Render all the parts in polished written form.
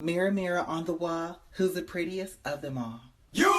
Mirror, mirror on the wall, who's the prettiest of them all? You!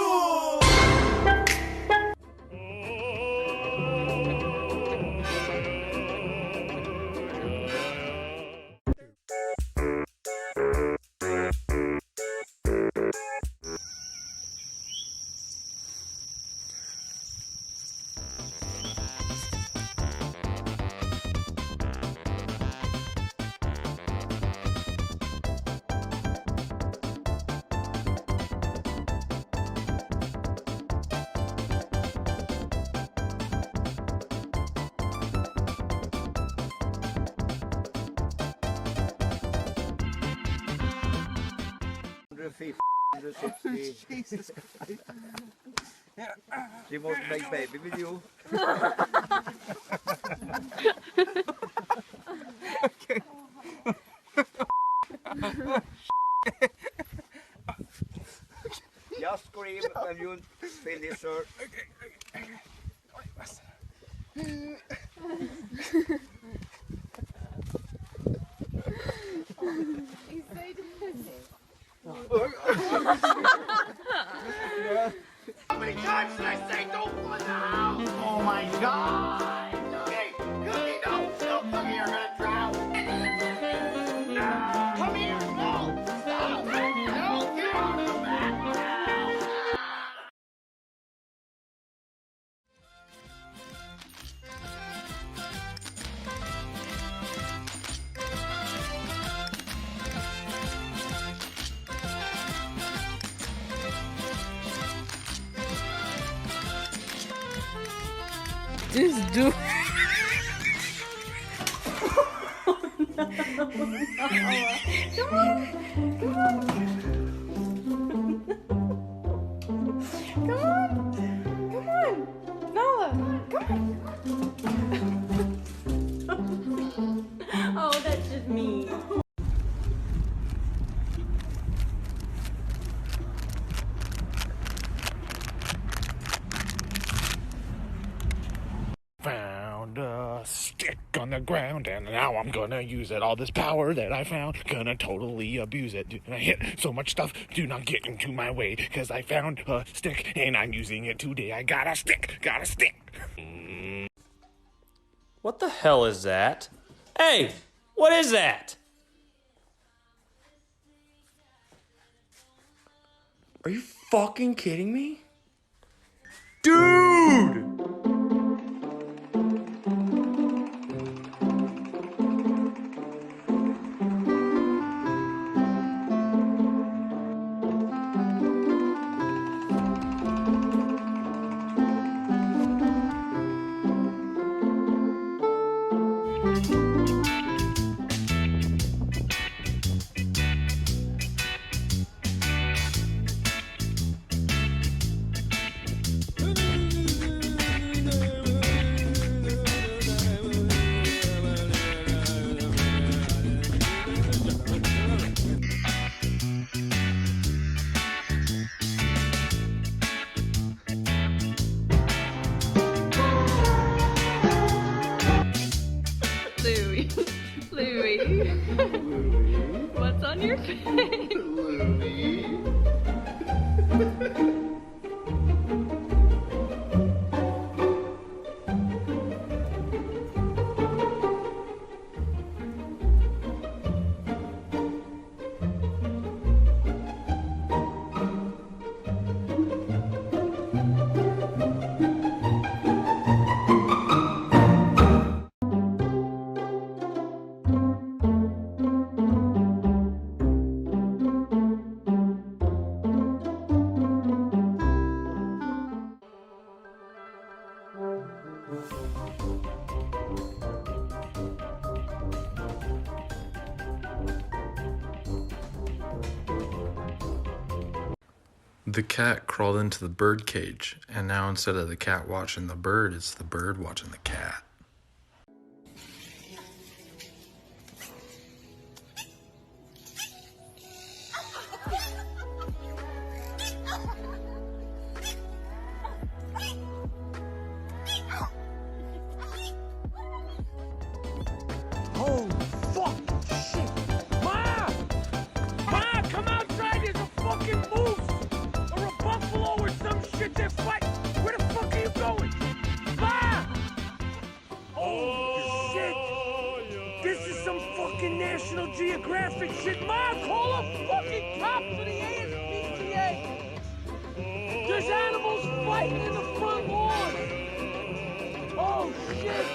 Jesus Christ. She wants to make baby with you. Okay. Just scream when you finish her. He's so defensive. How many times did I say don't go in the house? Oh my God! Hey, Cookie, no, Cookie, you're gonna drown. No, come here, no, stop, no, get out of the back now. This dude. Oh, that's just me. Found a stick on the ground and now I'm gonna use it. All this power that I found, gonna totally abuse it. And I hit so much stuff, do not get into my way, cause I found a stick and I'm using it today. I got a stick, got a stick. What the hell is that? Hey, what is that? Are you fucking kidding me? Dude! Louie. What's on your face? The cat crawled into the bird cage, and now instead of the cat watching the bird, it's the bird watching the cat. Oh, fuck! Shit! Ma! Ma, come right in the front lawn. Oh shit.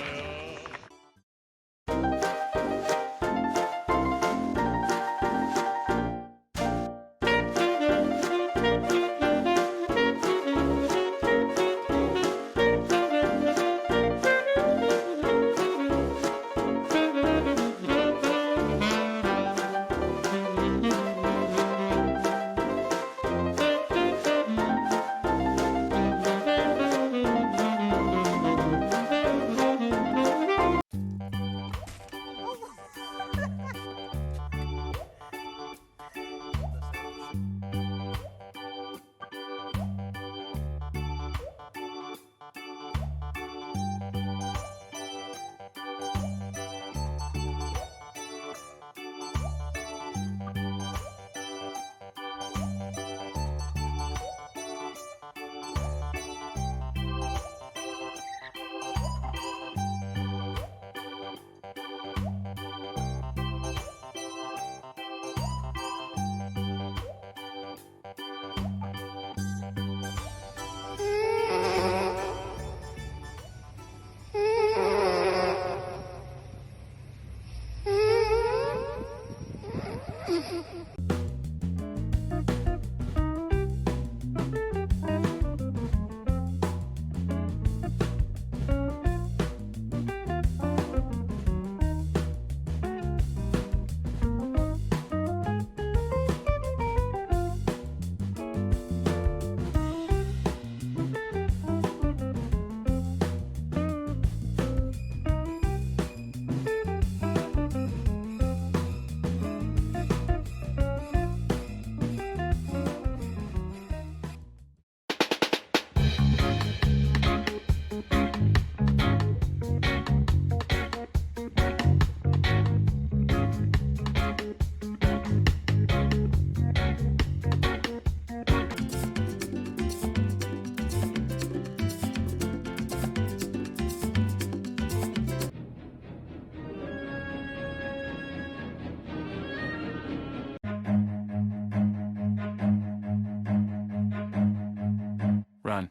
Run.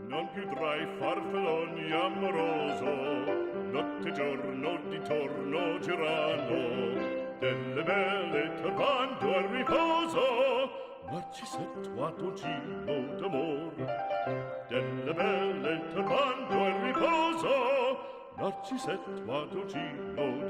Non più tra i farfalloni amoroso, notte e giorno di torno girano, delle belle turbando al riposo, Narcisetto a Togino d'amor. Delle belle turbando al riposo, Narcisetto a Togino.